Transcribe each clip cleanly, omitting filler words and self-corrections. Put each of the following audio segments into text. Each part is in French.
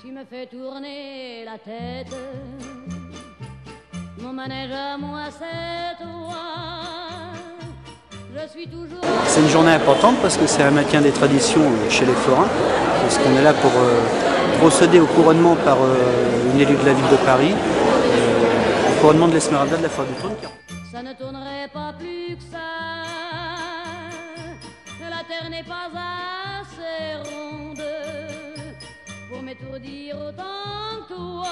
Tu me fais tourner la tête, mon manège à moi c'est toi. Je suis toujours... C'est une journée importante parce que c'est un maintien des traditions chez les forains, parce qu'on est là pour procéder au couronnement par une élue de la ville de Paris, au couronnement de l'Esmeralda de la Foire du Trône. Ça ne tournerait pas plus que ça, la terre n'est pas assez ronde pour m'étourdir autant que toi.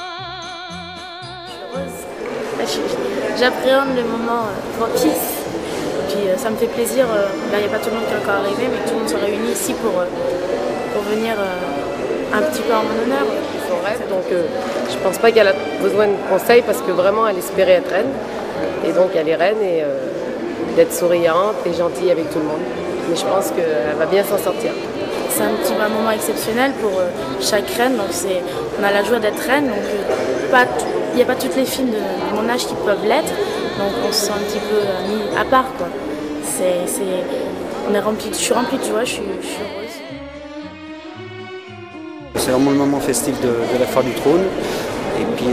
J'appréhende le moment propice. Puis ça me fait plaisir, il n'y a pas tout le monde qui est encore arrivé, mais tout le monde se réunit ici pour venir un petit peu en mon honneur. Donc je ne pense pas qu'elle a besoin de conseils parce que vraiment elle espérait être reine. Et donc elle est reine et d'être souriante et gentille avec tout le monde. Mais je pense qu'elle va bien s'en sortir. C'est un moment exceptionnel pour chaque reine. Donc on a la joie d'être reine. Donc il n'y a pas toutes les filles de mon âge qui peuvent l'être. Donc on se sent un petit peu mis à part, quoi. Je suis remplie de joie, je suis heureuse. C'est vraiment le moment festif de la Foire du Trône. Et puis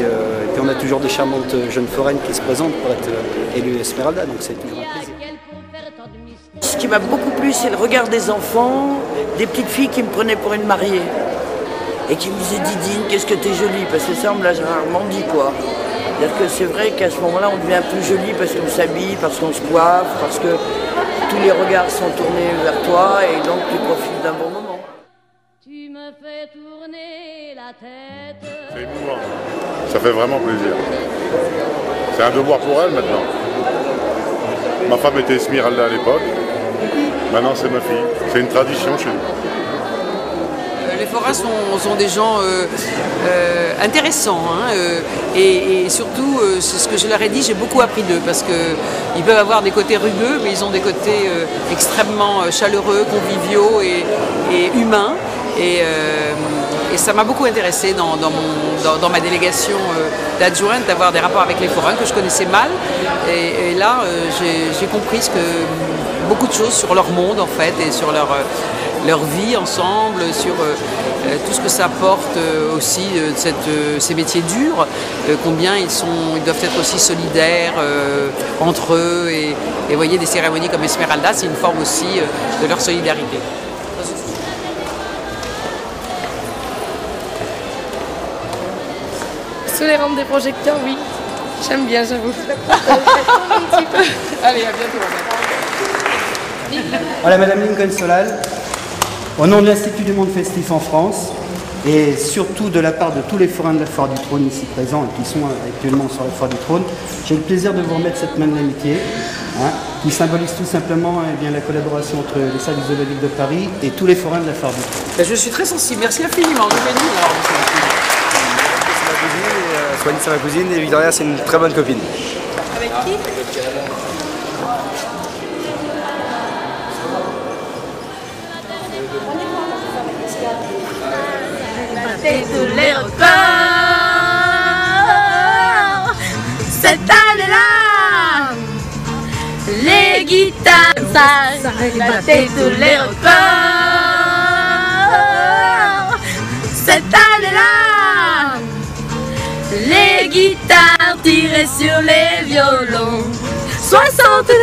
on a toujours des charmantes jeunes foraines qui se présentent pour être élues Esmeralda, donc c'est toujours un plaisir. Ce qui m'a beaucoup plu, c'est le regard des enfants, des petites filles qui me prenaient pour une mariée. Et qui me disaient « Didine, qu'est-ce que t'es jolie ?» Parce que ça, on me l'a rarement dit, quoi. C'est-à-dire que c'est vrai qu'à ce moment-là, on devient plus jolie parce qu'on s'habille, parce qu'on se coiffe, parce que tous les regards sont tournés vers toi et donc tu profites d'un bon moment. Tu me fais tourner la tête. C'est émouvant, ça fait vraiment plaisir. C'est un devoir pour elle maintenant. Ma femme était Esmeralda à l'époque, maintenant c'est ma fille. C'est une tradition chez nous. Les forains sont des gens intéressants et surtout, c'est ce que je leur ai dit, j'ai beaucoup appris d'eux parce qu'ils peuvent avoir des côtés rugueux, mais ils ont des côtés extrêmement chaleureux, conviviaux et humains. Et ça m'a beaucoup intéressée dans ma délégation d'adjointe d'avoir des rapports avec les forains que je connaissais mal. Et là, j'ai compris beaucoup de choses sur leur monde en fait et sur leur vie ensemble, sur tout ce que ça apporte aussi ces métiers durs, combien ils doivent être aussi solidaires entre eux et vous voyez des cérémonies comme Esmeralda, c'est une forme aussi de leur solidarité. Sous les rampes des projecteurs, oui. J'aime bien, j'avoue. Allez, à bientôt. Voilà Madame Lincoln Solal, au nom de l'Institut du Monde Festif en France et surtout de la part de tous les forains de la Foire du Trône ici présents et qui sont actuellement sur la Foire du Trône, j'ai le plaisir de vous remettre cette main de l'amitié qui symbolise tout simplement la collaboration entre les services de la ville de Paris et tous les forains de la Foire du Trône. Je suis très sensible, merci infiniment. Swanny c'est ma cousine et Victoria c'est une très bonne copine. Avec qui? Tous les records cette année-là, les guitares battaient tous les records cette année-là, les guitares tiraient sur les violons. 62.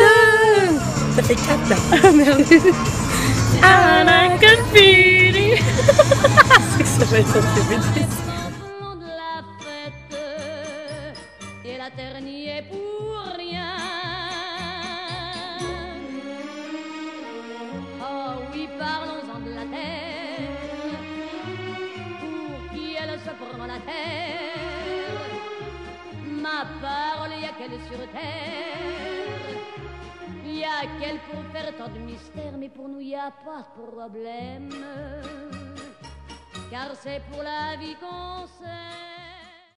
Ça fait 4 là. Ah merde. I can feel it. Ça va être très bêtise. Et la terre n'y est pour rien. Oh oui, parlons-en de la terre. Pour qui elle se prend la terre. Ma parole, y a qu'elle sur terre. Y a qu'elle pour faire tant de mystères, mais pour nous y a pas de problème. Car c'est pour la vie qu'on s'aime.